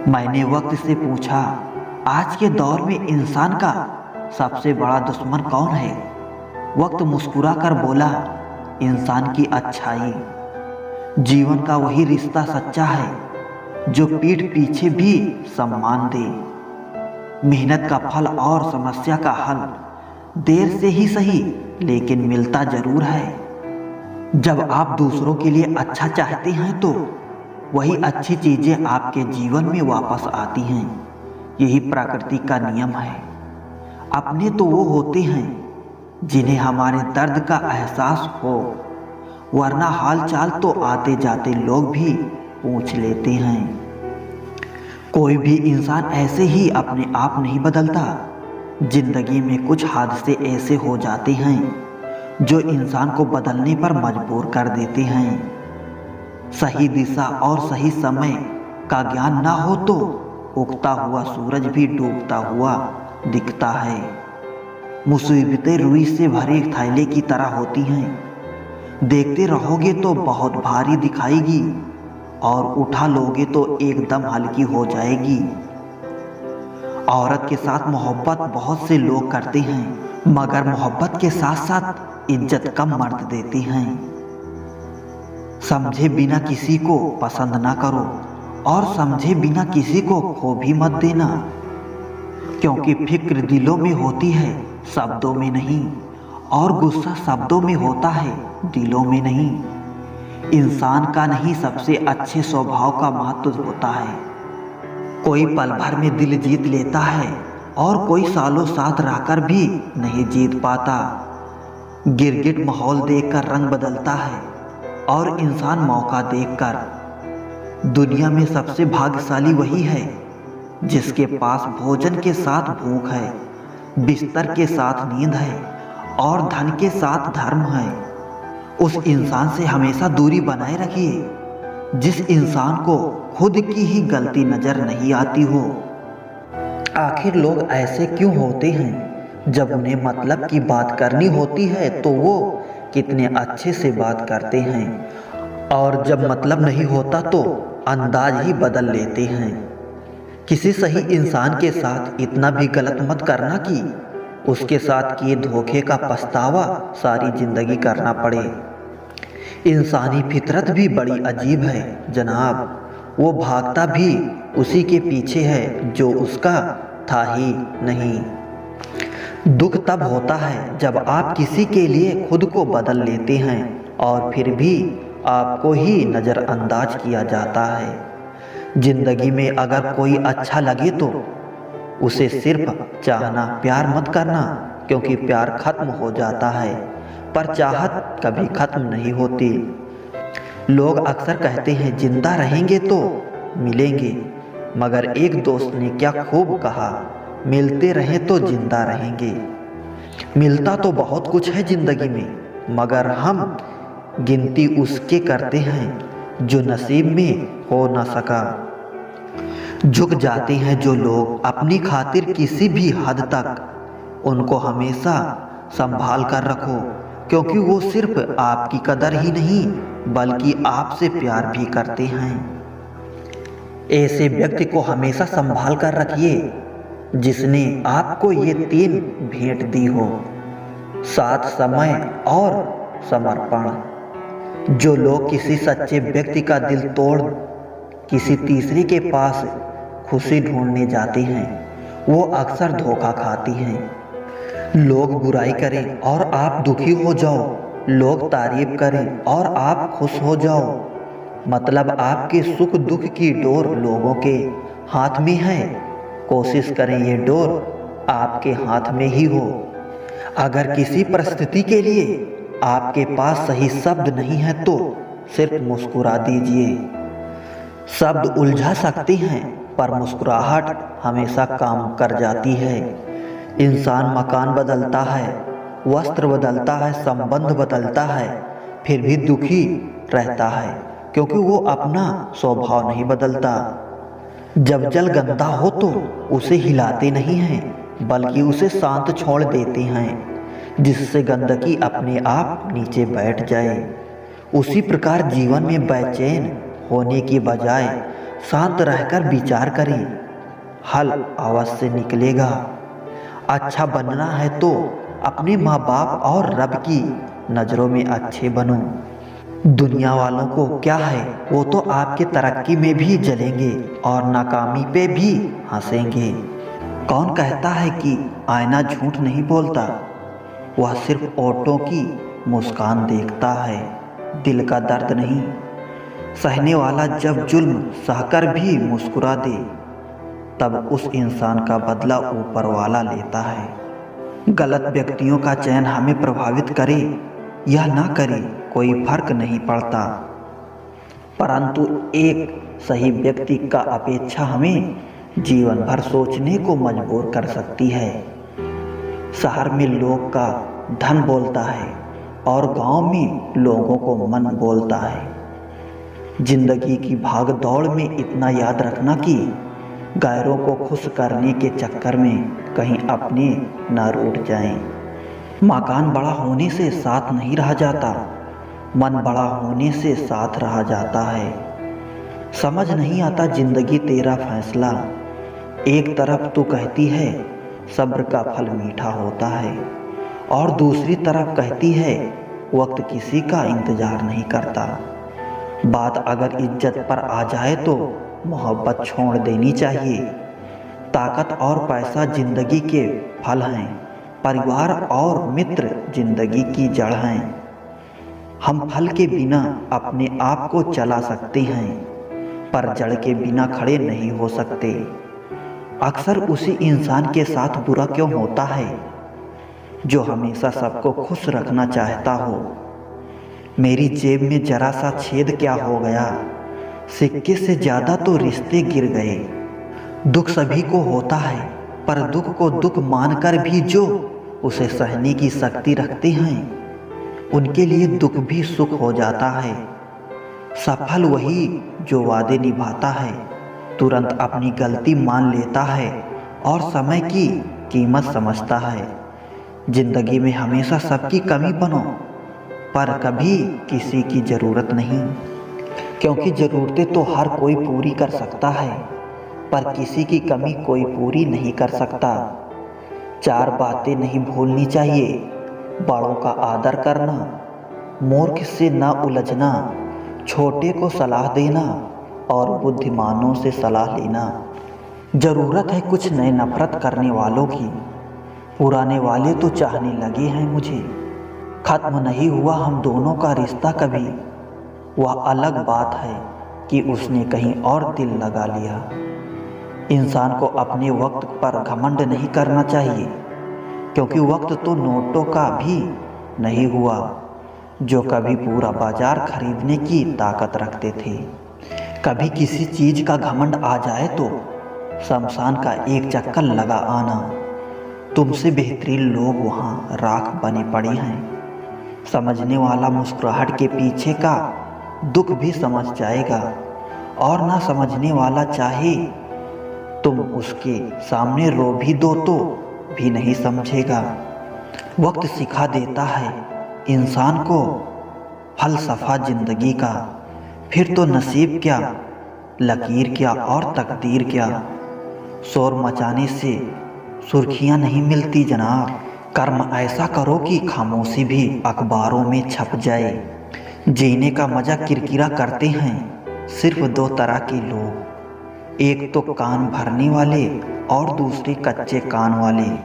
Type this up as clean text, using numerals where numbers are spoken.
मैंने वक्त से पूछा, आज के दौर में इंसान का सबसे बड़ा दुश्मन कौन है? वक्त मुस्कुरा कर बोला, इंसान की अच्छाई। जीवन का वही रिश्ता सच्चा है जो पीठ पीछे भी सम्मान दे। मेहनत का फल और समस्या का हल देर से ही सही लेकिन मिलता जरूर है। जब आप दूसरों के लिए अच्छा चाहते हैं तो वही अच्छी चीजें आपके जीवन में वापस आती हैं। यही प्रकृति का नियम है। अपने तो वो होते हैं जिन्हें हमारे दर्द का एहसास हो, वरना हालचाल तो आते जाते लोग भी पूछ लेते हैं। कोई भी इंसान ऐसे ही अपने आप नहीं बदलता। जिंदगी में कुछ हादसे ऐसे हो जाते हैं जो इंसान को बदलने पर मजबूर कर देते हैं। सही दिशा और सही समय का ज्ञान ना हो तो उगता हुआ सूरज भी डूबता हुआ दिखता है। मुसीबतें रुई से भरे थैले की तरह होती हैं। देखते रहोगे तो बहुत भारी दिखाएगी और उठा लोगे तो एकदम हल्की हो जाएगी। औरत के साथ मोहब्बत बहुत से लोग करते हैं, मगर मोहब्बत के साथ साथ इज्जत कम मर्द देते हैं। समझे बिना किसी को पसंद ना करो और समझे बिना किसी को खो भी मत देना, क्योंकि फिक्र दिलों में होती है शब्दों में नहीं, और गुस्सा शब्दों में होता है दिलों में नहीं। इंसान का नहीं सबसे अच्छे स्वभाव का महत्व होता है। कोई पल भर में दिल जीत लेता है और कोई सालों साथ रहकर भी नहीं जीत पाता। गिरगिट माहौल देखकर रंग बदलता है और इंसान मौका देखकर। दुनिया में सबसे भाग्यशाली वही है जिसके पास भोजन के साथ भूख है, बिस्तर के साथ नींद है और धन के साथ धर्म है। उस इंसान से हमेशा दूरी बनाए रखिए जिस इंसान को खुद की ही गलती नजर नहीं आती हो। आखिर लोग ऐसे क्यों होते हैं? जब उन्हें मतलब की बात करनी होती है तो वो कितने अच्छे से बात करते हैं, और जब मतलब नहीं होता तो अंदाज ही बदल लेते हैं। किसी सही इंसान के साथ इतना भी गलत मत करना कि उसके साथ किए धोखे का पछतावा सारी जिंदगी करना पड़े। इंसानी फितरत भी बड़ी अजीब है जनाब। वो भागता भी उसी के पीछे है जो उसका था ही नहीं। दुख तब होता है जब आप किसी के लिए खुद को बदल लेते हैं और फिर भी आपको ही नज़रअंदाज किया जाता है। जिंदगी में अगर कोई अच्छा लगे तो उसे सिर्फ चाहना, प्यार मत करना, क्योंकि प्यार खत्म हो जाता है पर चाहत कभी खत्म नहीं होती। लोग अक्सर कहते हैं जिंदा रहेंगे तो मिलेंगे, मगर एक दोस्त ने क्या खूब कहा, मिलते रहें तो जिंदा रहेंगे। मिलता तो बहुत कुछ है जिंदगी में, मगर हम गिनती उसके करते हैं जो नसीब में हो न सका। झुक जाते हैं जो लोग अपनी खातिर किसी भी हद तक, उनको हमेशा संभाल कर रखो, क्योंकि वो सिर्फ आपकी कदर ही नहीं बल्कि आपसे प्यार भी करते हैं। ऐसे व्यक्ति को हमेशा संभाल कर रखिए जिसने आपको ये तीन भेंट दी हो, साथ, समय और समर्पण। जो लोग किसी सच्चे व्यक्ति का दिल तोड़ किसी तीसरे के पास खुशी ढूंढने जाते हैं, वो अक्सर धोखा खाती हैं। लोग बुराई करें और आप दुखी हो जाओ, लोग तारीफ करें और आप खुश हो जाओ, मतलब आपके सुख दुख की डोर लोगों के हाथ में है। कोशिश करें ये डोर आपके हाथ में ही हो। अगर किसी परिस्थिति के लिए आपके पास सही शब्द नहीं है तो सिर्फ मुस्कुरा दीजिए। शब्द उलझा सकते हैं पर मुस्कुराहट हमेशा काम कर जाती है। इंसान मकान बदलता है, वस्त्र बदलता है, संबंध बदलता है, फिर भी दुखी रहता है क्योंकि वो अपना स्वभाव नहीं बदलता। जब जल गंदा हो तो उसे हिलाते नहीं हैं बल्कि उसे शांत छोड़ देते हैं, जिससे गंदगी अपने आप नीचे बैठ जाए। उसी प्रकार जीवन में बेचैन होने की बजाय शांत रहकर विचार करें, हल अवश्य निकलेगा। अच्छा बनना है तो अपने माँ बाप और रब की नज़रों में अच्छे बनो। दुनिया वालों को क्या है, वो तो आपके तरक्की में भी जलेंगे और नाकामी पे भी हंसेंगे। कौन कहता है कि आईना झूठ नहीं बोलता? वह सिर्फ ओंठों की मुस्कान देखता है, दिल का दर्द नहीं। सहने वाला जब जुल्म सहकर भी मुस्कुरा दे, तब उस इंसान का बदला ऊपर वाला लेता है। गलत व्यक्तियों का चयन हमें प्रभावित करे या ना करे कोई फर्क नहीं पड़ता, परंतु एक सही व्यक्ति का अपेक्षा हमें जीवन भर सोचने को मजबूर कर सकती है। शहर में लोग का धन बोलता है और गांव में लोगों को मन बोलता है। जिंदगी की भाग दौड़ में इतना याद रखना कि गैरों को खुश करने के चक्कर में कहीं अपने न रूठ जाएं। मकान बड़ा होने से साथ नहीं रहा जाता, मन बड़ा होने से साथ रहा जाता है। समझ नहीं आता जिंदगी तेरा फैसला, एक तरफ तू कहती है सब्र का फल मीठा होता है और दूसरी तरफ कहती है वक्त किसी का इंतजार नहीं करता। बात अगर इज्जत पर आ जाए तो मोहब्बत छोड़ देनी चाहिए। ताकत और पैसा जिंदगी के फल हैं, परिवार और मित्र जिंदगी की जड़ हैं। हम फल के बिना अपने आप को चला सकते हैं, पर जड़ के बिना खड़े नहीं हो सकते। अक्सर उसी इंसान के साथ बुरा क्यों होता है जो हमेशा सबको खुश रखना चाहता हो। मेरी जेब में जरा सा छेद क्या हो गया, सिक्के से ज्यादा तो रिश्ते गिर गए। दुख सभी को होता है, पर दुख को दुख मानकर भी जो उसे सहने की शक्ति रखते हैं, उनके लिए दुख भी सुख हो जाता है। सफल वही जो वादे निभाता है, तुरंत अपनी गलती मान लेता है और समय की कीमत समझता है। जिंदगी में हमेशा सबकी कमी बनो, पर कभी किसी की ज़रूरत नहीं, क्योंकि ज़रूरतें तो हर कोई पूरी कर सकता है, पर किसी की कमी कोई पूरी नहीं कर सकता। चार बातें नहीं भूलनी चाहिए, बड़ों का आदर करना, मूर्ख से ना उलझना, छोटे को सलाह देना और बुद्धिमानों से सलाह लेना। ज़रूरत है कुछ नए नफरत करने वालों की, पुराने वाले तो चाहने लगे हैं मुझे। खत्म नहीं हुआ हम दोनों का रिश्ता कभी, वह अलग बात है कि उसने कहीं और दिल लगा लिया। इंसान को अपने वक्त पर घमंड नहीं करना चाहिए, क्योंकि वक्त तो नोटों का भी नहीं हुआ जो कभी पूरा बाजार खरीदने की ताकत रखते थे। कभी किसी चीज का घमंड आ जाए तो शमशान का एक चक्कर लगा आना। तुमसे बेहतरीन लोग वहाँ राख बने पड़े हैं। समझने वाला मुस्कुराहट के पीछे का दुख भी समझ जाएगा, और ना समझने वाला चाहे तुम उसके सामने रो भी दो तो भी नहीं समझेगा। वक्त सिखा देता है इंसान को फलसफा जिंदगी का, फिर तो नसीब क्या, लकीर क्या और तकदीर क्या। शोर मचाने से सुर्खियां नहीं मिलती जनाब, कर्म ऐसा करो कि खामोशी भी अखबारों में छप जाए। जीने का मजा किरकिरा करते हैं सिर्फ दो तरह के लोग, एक तो कान भरने वाले और दूसरे कच्चे कान वाले।